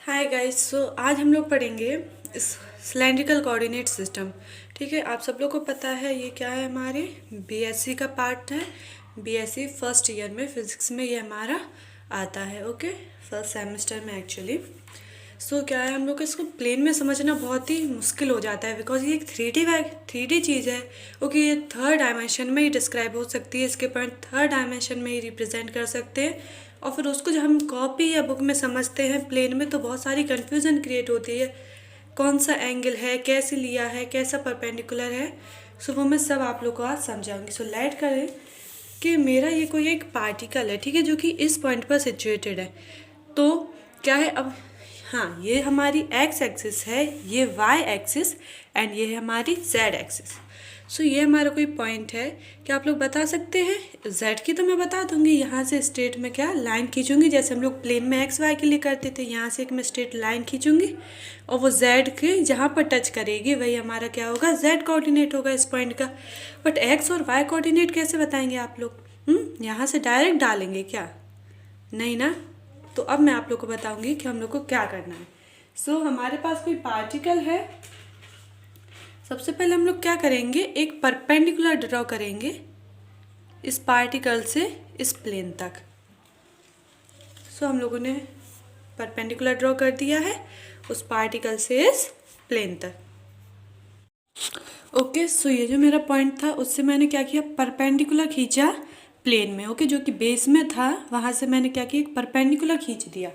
Hi guys. आज हम लोग पढ़ेंगे इस सिलेंड्रिकल कोऑर्डिनेट सिस्टम। ठीक है, आप सब लोग को पता है ये क्या है, हमारे बीएससी का पार्ट है। बीएससी फर्स्ट ईयर में फिजिक्स में ये हमारा आता है। ओके, फर्स्ट सेमेस्टर में एक्चुअली। क्या है, हम लोग को इसको प्लेन में समझना बहुत ही मुश्किल हो जाता है, बिकॉज ये एक थ्री डी चीज़ है। ओके, ये थर्ड डायमेंशन में ही डिस्क्राइब हो सकती है, इसके पॉइंट थर्ड डायमेंशन में ही रिप्रेजेंट कर सकते हैं। और फिर उसको जब हम कॉपी या बुक में समझते हैं प्लेन में, तो बहुत सारी कन्फ्यूज़न क्रिएट होती है, कौन सा एंगल है, कैसे लिया है, कैसा परपेंडिकुलर है। वो मैं सब आप लोग को आज समझाऊंगी। लेट करें कि मेरा ये कोई एक पार्टिकल है, ठीक है, जो कि इस पॉइंट पर सिचुएटेड है। तो क्या है अब, हाँ, ये हमारी एक्स एक्सिस है, ये वाई एक्सिस, एंड ये है हमारी जेड एक्सिस। ये हमारा कोई पॉइंट है। क्या आप लोग बता सकते हैं? जेड की तो मैं बता दूंगी, यहाँ से स्ट्रेट में क्या लाइन खींचूंगी, जैसे हम लोग प्लेन में एक्स वाई के लिए करते थे। यहाँ से एक मैं स्ट्रेट लाइन खींचूंगी और वो जेड के जहाँ पर टच करेगी वही हमारा क्या होगा, जेड कोऑर्डिनेट होगा इस पॉइंट का। बट एक्स और वाई कोऑर्डिनेट कैसे बताएंगे आप लोग? यहाँ से डायरेक्ट डालेंगे क्या? नहीं ना। तो अब मैं आप लोग को बताऊंगी कि हम लोग को क्या करना है। हमारे पास कोई पार्टिकल है। सबसे पहले हम लोग क्या करेंगे, एक परपेंडिकुलर ड्रॉ करेंगे इस पार्टिकल से इस प्लेन तक। हम लोगों ने परपेंडिकुलर ड्रॉ कर दिया है उस पार्टिकल से इस प्लेन तक। ओके, ये जो मेरा पॉइंट था उससे मैंने क्या किया, परपेंडिकुलर खींचा प्लेन में। ओके, जो कि बेस में था वहाँ से मैंने क्या किया, एक परपेंडिकुलर खींच दिया।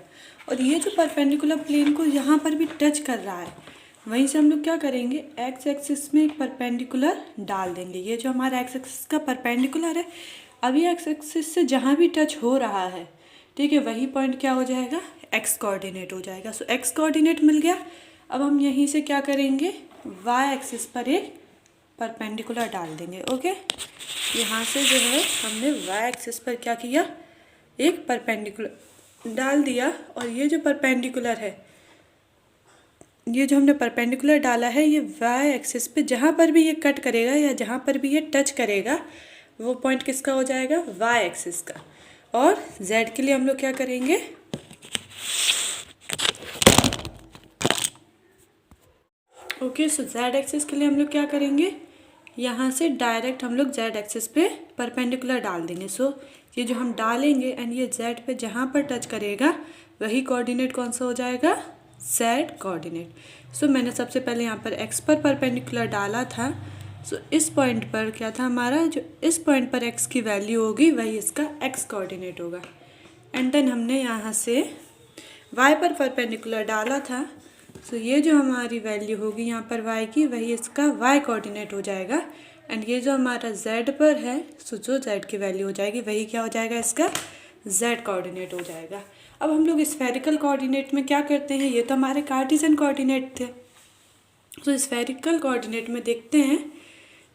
और ये जो परपेंडिकुलर प्लेन को यहाँ पर भी टच कर रहा है, वहीं से हम लोग क्या करेंगे, एक्स एक्सिस में एक परपेंडिकुलर डाल देंगे। ये जो हमारा एक्स एक्सिस का परपेंडिकुलर है, अभी एक्स एक्सिस से जहाँ भी टच हो रहा है, ठीक है, वही पॉइंट क्या हो जाएगा, एक्स कोऑर्डिनेट हो जाएगा। एक्स कोऑर्डिनेट मिल गया। अब हम यहीं से क्या करेंगे, वाई एक्सिस पर एक परपेंडिकुलर डाल देंगे। ओके, यहाँ से जो है हमने वाई एक्सिस पर क्या किया, एक परपेंडिकुलर डाल दिया। और ये जो परपेंडिकुलर है, ये जो हमने परपेंडिकुलर डाला है, ये वाई एक्सिस पे जहाँ पर भी ये कट करेगा या जहाँ पर भी ये टच करेगा, वो पॉइंट किसका हो जाएगा, वाई एक्सिस का। और जेड के लिए हम लोग क्या करेंगे, ओके, जेड एक्सिस के लिए हम लोग क्या करेंगे, यहाँ से डायरेक्ट हम लोग जेड एक्सिस पे परपेंडिकुलर डाल देंगे। ये जो हम डालेंगे एंड ये जेड पे जहाँ पर टच करेगा वही कोऑर्डिनेट कौन सा हो जाएगा, जेड कोऑर्डिनेट। मैंने सबसे पहले यहाँ पर एक्स पर परपेंडिकुलर डाला था। इस पॉइंट पर क्या था हमारा, जो इस पॉइंट पर एक्स की वैल्यू होगी वही इसका एक्स कोऑर्डिनेट होगा। एंड देन हमने यहाँ से वाई पर परपेंडिकुलर डाला था। ये जो हमारी वैल्यू होगी यहाँ पर y की, वही इसका y कोऑर्डिनेट हो जाएगा। एंड ये जो हमारा z पर है, जो z की वैल्यू हो जाएगी वही क्या हो जाएगा, इसका z कोऑर्डिनेट हो जाएगा। अब हम लोग स्फेरिकल कोऑर्डिनेट में क्या करते हैं, ये तो हमारे कार्टेशियन कोऑर्डिनेट थे। स्फेरिकल कोऑर्डिनेट में देखते हैं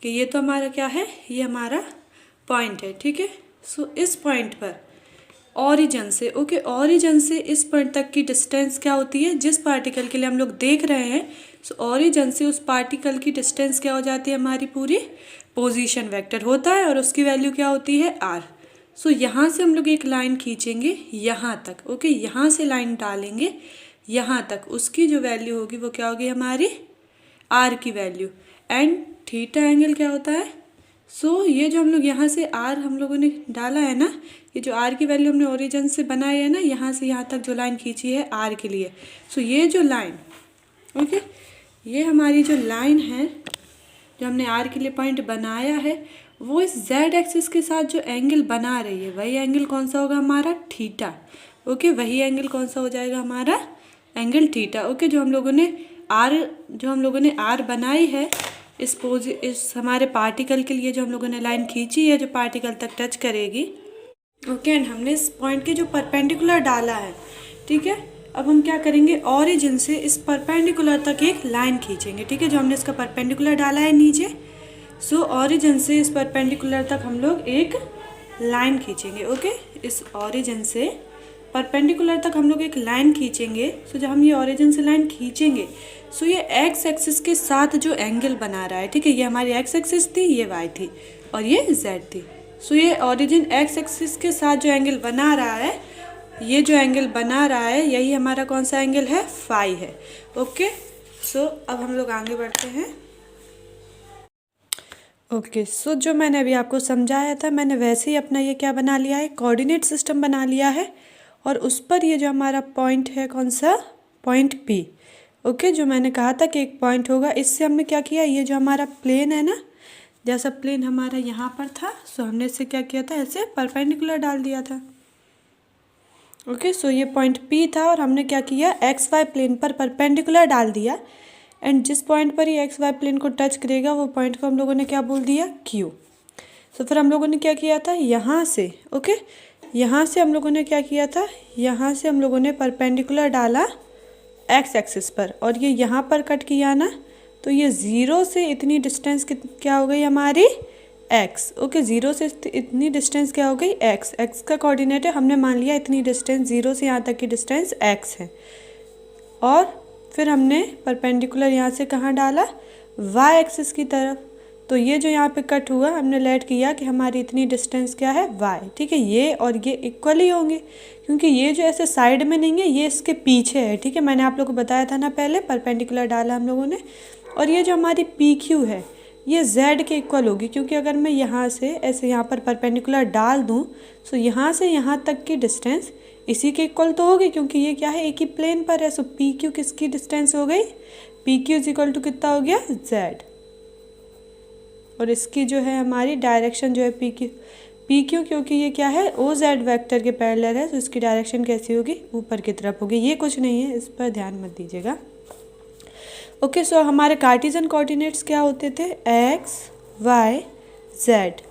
कि ये तो हमारा क्या है, ये हमारा पॉइंट है, ठीक है। इस पॉइंट पर ऑरिजन से, ओके, ऑरिजन से इस पॉइंट तक की डिस्टेंस क्या होती है, जिस पार्टिकल के लिए हम लोग देख रहे हैं, ऑरिजन से उस पार्टिकल की डिस्टेंस क्या हो जाती है, हमारी पूरी पोजीशन वेक्टर होता है, और उसकी वैल्यू क्या होती है, आर। यहाँ से हम लोग एक लाइन खींचेंगे यहाँ तक। ओके, यहाँ से लाइन डालेंगे यहाँ तक, उसकी जो वैल्यू होगी वो क्या होगी, हमारी आर की वैल्यू। एंड थीटा एंगल क्या होता है, ये जो हम लोग यहाँ से आर हम लोगों ने डाला है ना, ये जो आर की वैल्यू हमने ओरिजिन से बनाई है ना, यहाँ से यहाँ तक जो लाइन खींची है आर के लिए, ये जो लाइन, ओके, ये हमारी जो लाइन है जो हमने आर के लिए पॉइंट बनाया है, वो इस जेड एक्सिस के साथ जो एंगल बना रही है वही एंगल कौन सा होगा, हमारा थीटा। ओके, वही एंगल कौन सा हो जाएगा, हमारा एंगल थीटा। ओके, जो हम लोगों ने आर बनाई है इस हमारे पार्टिकल के लिए, जो हम लोगों ने लाइन खींची है जो पार्टिकल तक टच करेगी। ओके, एंड हमने इस पॉइंट के जो परपेंडिकुलर डाला है, ठीक है। अब हम क्या करेंगे, ऑरिजिन से इस परपेंडिकुलर तक एक लाइन खींचेंगे, ठीक है, जो हमने इसका परपेंडिकुलर डाला है नीचे। ऑरिजिन से इस परपेंडिकुलर तक हम लोग एक लाइन खींचेंगे। ओके, इस ऑरिजिन से परपेंडिकुलर तक हम लोग एक लाइन खींचेंगे। जब हम ये ऑरिजिन से लाइन खींचेंगे, ये एक्स एक्सिस के साथ जो एंगल बना रहा है, ठीक है, ये हमारी एक्स एक्सिस थी, ये वाई थी, और ये जेड थी। ये ऑरिजिन एक्स एक्सिस के साथ जो एंगल बना रहा है ये जो एंगल बना रहा है यही हमारा कौन सा एंगल है, फाई है। ओके, सो अब हम लोग आगे बढ़ते हैं। ओके, सो जो मैंने अभी आपको समझाया था मैंने वैसे ही अपना ये क्या बना लिया है, कोऑर्डिनेट सिस्टम बना लिया है। और उस पर ये जो हमारा पॉइंट है कौन सा, पॉइंट पी। ओके, जो मैंने कहा था कि एक पॉइंट होगा, इससे हमने क्या किया, ये जो हमारा प्लेन है ना, जैसा प्लेन हमारा यहाँ पर था, सो हमने इससे क्या किया था, ऐसे परपेंडिकुलर डाल दिया था। ओके, सो ये पॉइंट पी था और हमने क्या किया, एक्स वाई प्लेन पर परपेंडिकुलर डाल दिया। एंड जिस पॉइंट पर ये एक्स वाई प्लेन को टच करेगा वो पॉइंट को हम लोगों ने क्या बोल दिया, क्यू। सो फिर हम लोगों ने क्या किया था, यहाँ से, ओके, यहाँ से हम लोगों ने क्या किया था, यहाँ से हम लोगों ने परपेंडिकुलर डाला एक्स एक्सिस पर, और ये यहाँ पर कट किया ना, तो ये ज़ीरो से इतनी डिस्टेंस क्या हो गई हमारी, एक्स। ओके, ज़ीरो से इतनी डिस्टेंस क्या हो गई, एक्स। एक्स का कोऑर्डिनेट है, हमने मान लिया इतनी डिस्टेंस, ज़ीरो से यहाँ तक की डिस्टेंस एक्स है। और फिर हमने परपेंडिकुलर यहाँ से कहाँ डाला, वाई एक्सिस की तरफ। तो ये जो यहाँ पे कट हुआ, हमने लेट किया कि हमारी इतनी डिस्टेंस क्या है, वाई। ठीक है, ये और ये इक्वल ही होंगे, क्योंकि ये जो ऐसे साइड में नहीं है, ये इसके पीछे है। ठीक है, मैंने आप लोगों को बताया था ना, पहले परपेंडिकुलर डाला हम लोगों ने। और ये जो हमारी पी क्यू है ये z के इक्वल होगी, क्योंकि अगर मैं यहाँ से ऐसे यहाँ पर परपेंडिकुलर डाल दूँ, सो यहाँ से यहाँ तक की डिस्टेंस इसी के इक्वल तो होगी, क्योंकि ये क्या है, एक ही प्लेन पर है। सो पी क्यू किसकी डिस्टेंस हो गई, P Q is equal to कितना हो गया, z। और इसकी जो है हमारी डायरेक्शन जो है पी क्यू, क्योंकि ये क्या है, ओ जेड वैक्टर के पैरेलल है, तो इसकी डायरेक्शन कैसी होगी, ऊपर की तरफ होगी। ये कुछ नहीं है, इस पर ध्यान मत दीजिएगा। ओके, सो हमारे कार्टिजन कोऑर्डिनेट्स क्या होते थे, एक्स वाई जेड।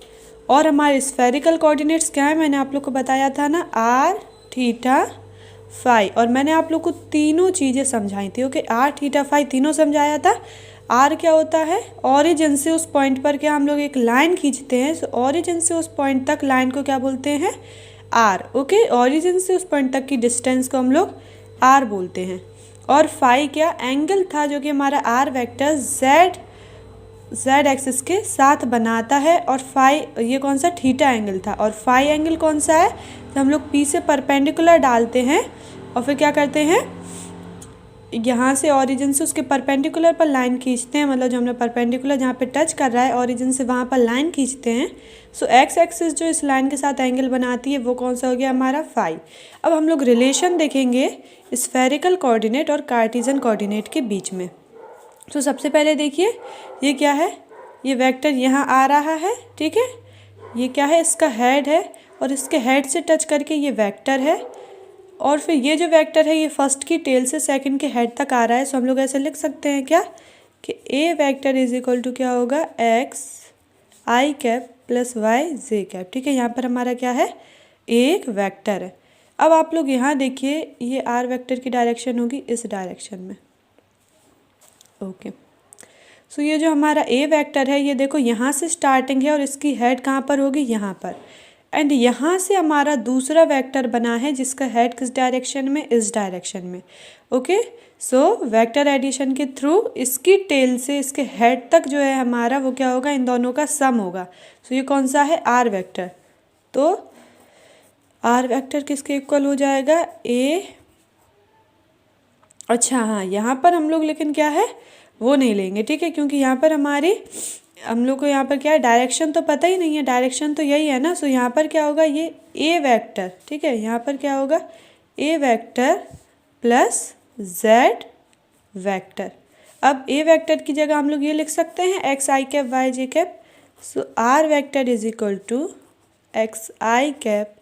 और हमारे स्फेरिकल कोऑर्डिनेट्स क्या है, मैंने आप लोग को बताया था ना, आर थीटा फाई। और मैंने आप लोग को तीनों चीज़ें समझाई थी। ओके, आर थीटा फाई तीनों समझाया था। आर क्या होता है, ओरिजिन से उस पॉइंट पर क्या हम लोग एक लाइन खींचते हैं, सो ओरिजिन से उस पॉइंट तक लाइन को क्या बोलते हैं, आर। ओके, ओरिजिन से उस पॉइंट तक की डिस्टेंस को हम लोग आर बोलते हैं। और फाई क्या, एंगल था जो कि हमारा आर वेक्टर जेड एक्सिस के साथ बनाता है। और फाई ये कौन सा, थीटा एंगल था। और फाई एंगल कौन सा है, तो हम लोग पी से परपेंडिकुलर डालते हैं और फिर क्या करते हैं, यहाँ से ओरिजिन से उसके परपेंडिकुलर पर लाइन खींचते हैं, मतलब जो हमने परपेंडिकुलर जहाँ पे टच कर रहा है ओरिजिन से वहाँ पर लाइन खींचते हैं। सो एक्स एक्सिस जो इस लाइन के साथ एंगल बनाती है वो कौन सा हो गया, हमारा फाई। अब हम लोग रिलेशन देखेंगे स्फेरिकल कोऑर्डिनेट और कार्टिजन कोऑर्डिनेट के बीच में। तो सबसे पहले देखिए, ये क्या है, ये वेक्टर यहाँ आ रहा है। ठीक है, ये क्या है, इसका हेड है, और इसके हेड से टच करके ये वेक्टर है। और फिर ये जो वेक्टर है ये फर्स्ट की टेल से सेकंड के हेड तक आ रहा है। सो हम लोग ऐसे लिख सकते हैं क्या, कि ए वेक्टर इज इक्वल टू क्या होगा, x i cap plus y j cap. ठीक है, यहाँ पर हमारा क्या है, एक वेक्टर है। अब आप लोग यहाँ देखिए, ये आर वेक्टर की डायरेक्शन होगी इस डायरेक्शन में। ओके, सो ये जो हमारा ए वेक्टर है, ये देखो यहाँ से स्टार्टिंग है और इसकी हेड कहाँ पर होगी, यहाँ पर। एंड यहाँ से हमारा दूसरा वेक्टर बना है जिसका हेड किस डायरेक्शन में, इस डायरेक्शन में। ओके, सो वेक्टर एडिशन के थ्रू इसकी टेल से इसके हेड तक जो है हमारा वो क्या होगा, इन दोनों का सम होगा। सो ये कौन सा है, आर वेक्टर। तो आर वेक्टर किसके इक्वल हो जाएगा, ए। अच्छा हाँ, यहाँ पर हम लोग लेकिन क्या है वो नहीं लेंगे। ठीक है, क्योंकि यहाँ पर हमारी हम लोग को यहाँ पर क्या है, डायरेक्शन तो पता ही नहीं है, डायरेक्शन तो यही है ना। सो यहाँ पर क्या होगा, ये ए वेक्टर। ठीक है, यहाँ पर क्या होगा, ए वेक्टर प्लस जेड वेक्टर। अब ए वेक्टर की जगह हम लोग ये लिख सकते हैं, x i cap y j cap. So r vector is equal to x i cap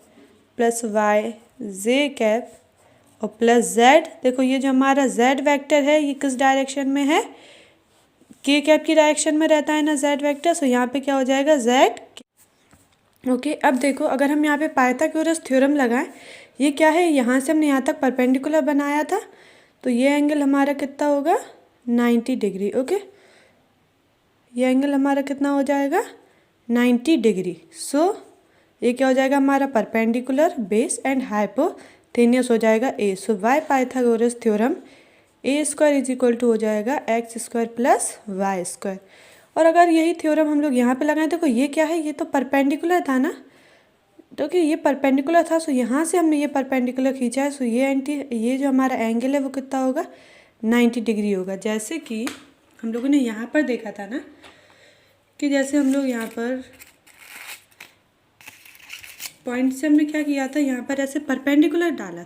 plus y j cap और प्लस जेड। देखो ये जो हमारा जेड वेक्टर है ये किस डायरेक्शन में है, के कैप की डायरेक्शन में रहता है ना जेड वेक्टर। सो यहाँ पे क्या हो जाएगा, जेड। ओके, अब देखो अगर हम यहाँ पे पाइथागोरस थ्योरम लगाएं, ये क्या है, यहाँ से हमने यहाँ तक परपेंडिकुलर बनाया था, तो ये एंगल हमारा कितना होगा, 90 डिग्री। ओके, ये एंगल हमारा कितना हो जाएगा, 90 डिग्री। सो ये क्या हो जाएगा हमारा, परपेंडिकुलर बेस एंड हाइपोटेन्यूस हो जाएगा A. So by Pythagoras theorem A square is equal to हो जाएगा X square plus Y square. और अगर यही थ्योरम हम लोग यहाँ पे लगाएं, देखो ये क्या है, ये तो परपेंडिकुलर था ना, तो कि ये परपेंडिकुलर था, सो यहाँ से हमने ये परपेंडिकुलर खींचा है, सो ये जो हमारा एंगल है वो कितना होगा, 90 डिग्री होगा। जैसे कि हम लोगों ने यहाँ पर देखा था ना कि जैसे हम लोग यहाँ पर पॉइंट से हमने क्या किया था, यहाँ पर ऐसे परपेंडिकुलर डाला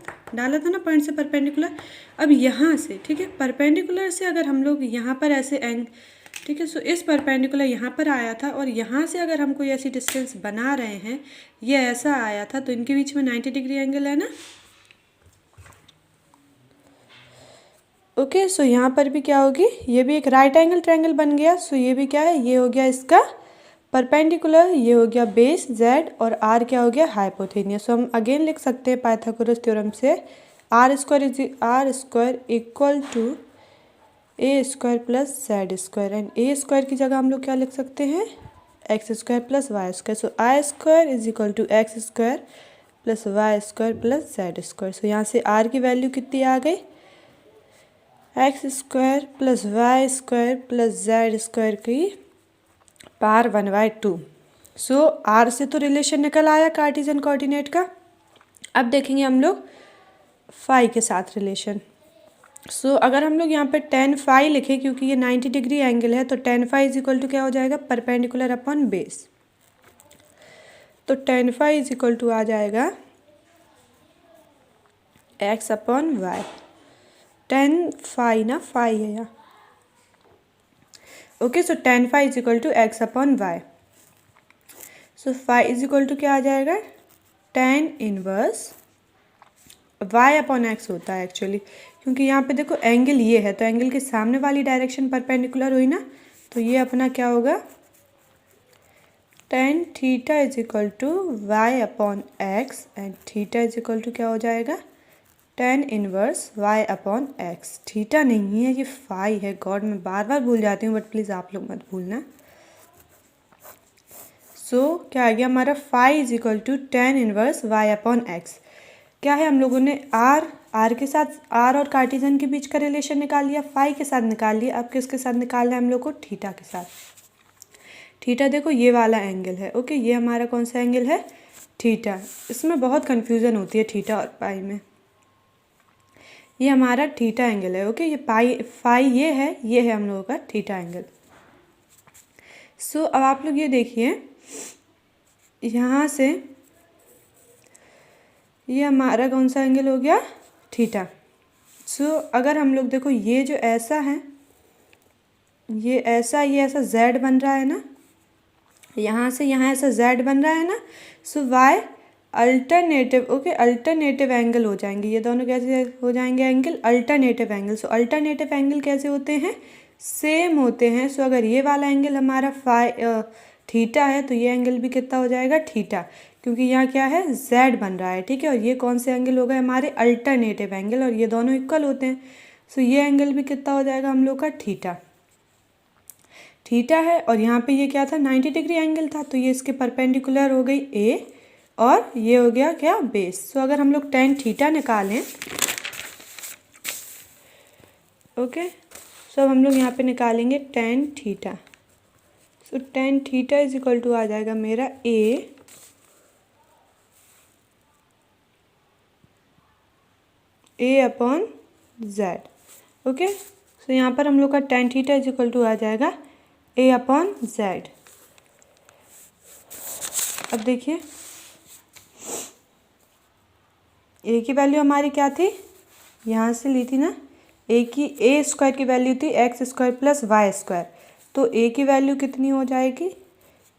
था ना पॉइंट से परपेंडिकुलर। अब यहाँ से ठीक है, परपेंडिकुलर से अगर हम लोग यहाँ पर ऐसे ठीक है, सो इस परपेंडिकुलर यहाँ पर आया था और यहाँ से अगर हम कोई ऐसी डिस्टेंस बना रहे हैं, ये ऐसा आया था, तो इनके बीच में 90 डिग्री एंगल है ना। ओके, सो यहाँ पर भी क्या होगी, ये भी एक राइट एंगल ट्रायंगल बन गया। सो ये भी क्या है, ये हो गया इसका परपेंडिकुलर, ये हो गया बेस z और r क्या हो गया, हाइपोथेनियस। सो हम अगेन लिख सकते हैं पाइथागोरस थ्योरम से R square equal to A square plus Z square, and A square की जगह हम लोग क्या लिख सकते हैं, X square plus Y square. So I square is equal to X square plus Y square plus Z square. सो यहाँ से आर की वैल्यू कितनी आ गई, X square plus Y square plus Z square की पावर 1/2। सो आर से तो रिलेशन निकल आया कार्टेशियन कोऑर्डिनेट का। अब देखेंगे हम लोग फाई के साथ रिलेशन। सो अगर हम लोग यहाँ पे tan फाई लिखें, क्योंकि ये 90 डिग्री एंगल है, तो tan phi is equal to क्या हो जाएगा, परपेंडिकुलर अपॉन बेस। तो tan phi is equal to आ जाएगा x upon Y. tan phi ना, फाई है यहाँ। Okay, so tan phi is equal to x upon Y. So phi is equal to क्या आ जाएगा, tan inverse y upon X होता है एक्चुअली, क्योंकि यहाँ पे देखो एंगल ये है, तो एंगल के सामने वाली डायरेक्शन परपेंडिकुलर हुई ना, तो ये अपना क्या होगा, tan theta is equal to y upon x, and theta is equal to क्या हो जाएगा, tan inverse y upon x. Theta नहीं है, ये फाई है। गॉड, मैं बार बार भूल जाती हूँ, बट प्लीज़ आप लोग मत भूलना। सो क्या आ गया हमारा, phi is equal to tan inverse y upon x. क्या है, हम लोगों ने आर के साथ, आर और कार्टेशियन के बीच का रिलेशन निकाल लिया, फाई के साथ निकाल लिया। अब किसके साथ निकालना है हम लोग को, थीटा के साथ। थीटा देखो ये वाला एंगल है। ओके, ये हमारा कौन सा एंगल है, थीटा। इसमें बहुत कन्फ्यूज़न होती है थीटा और पाई में। ये हमारा थीटा एंगल है। ओके, ये फाई ये है हम लोगों का थीटा एंगल। सो अब आप लोग ये देखिए, यहाँ से ये हमारा कौन सा एंगल हो गया, थीटा। सो अगर हम लोग देखो, ये जो ऐसा है, ये ऐसा z बन रहा है ना, यहाँ से यहाँ ऐसा z बन रहा है ना। सो y alternative, okay, alternative angle हो जाएंगे। ये दोनों कैसे हो जाएंगे एंगल, अल्टरनेटिव एंगल। सो अल्टरनेटिव एंगल कैसे होते हैं, सेम होते हैं। सो अगर ये वाला एंगल हमारा थीटा है, तो ये एंगल भी कितना हो जाएगा, थीटा, क्योंकि यहाँ क्या है, z बन रहा है। ठीक है, और ये कौन से एंगल हो गए हमारे, अल्टरनेटिव एंगल, और ये दोनों इक्वल होते हैं। सो ये एंगल भी कितना हो जाएगा हम लोग का, थीटा है। और यहाँ पे ये क्या था, 90 डिग्री एंगल था, तो ये इसके परपेंडिकुलर हो गई ए, और ये हो गया क्या, बेस। सो अगर हम लोग tan थीटा निकालें, ओके, सो हम लोग यहाँ पे निकालेंगे tan theta. So tan theta is equal to आ जाएगा मेरा A upon Z. Okay, so यहाँ पर हम लोग का tan theta is equal to आ जाएगा ए अपॉन जेड। अब देखिए, ए की वैल्यू हमारी क्या थी, यहाँ से ली थी ना, ए स्क्वायर की वैल्यू थी x square plus Y square. तो ए की वैल्यू कितनी हो जाएगी,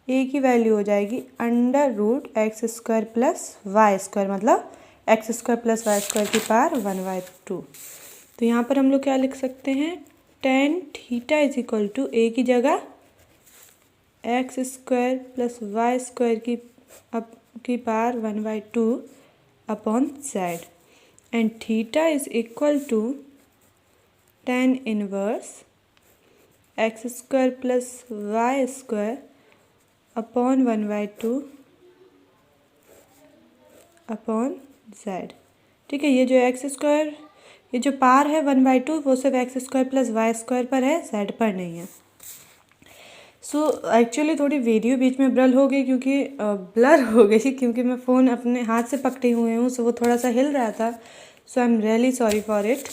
ए की वैल्यू हो जाएगी √x square plus Y square, मतलब X square plus Y square की पावर 1/2। तो यहाँ पर हम लोग क्या लिख सकते हैं, tan theta is equal to A की जगह X square plus Y square की power 1/2 upon Z, and theta is equal to tan inverse X square plus Y square upon 1/2 upon Z. ठीक है, ये जो एक्स स्क्वायर, ये जो power है 1/2, वो सिर्फ x square plus Y square पर है, जेड पर नहीं है। सो एक्चुअली थोड़ी वीडियो बीच में ब्लर हो गई क्योंकि मैं फ़ोन अपने हाथ से पकड़े हुए हूँ, सो वो थोड़ा सा हिल रहा था। So I am really sorry for it.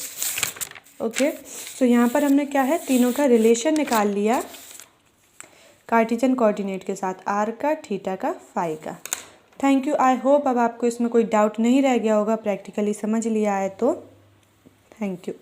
Okay, so यहाँ पर हमने क्या है, तीनों का रिलेशन निकाल लिया कार्टेशियन कोऑर्डिनेट के साथ, आर का, थीटा का, फाई का। Thank you. आई होप अब आपको इसमें कोई डाउट नहीं रह गया होगा, प्रैक्टिकली समझ लिया है तो। Thank you.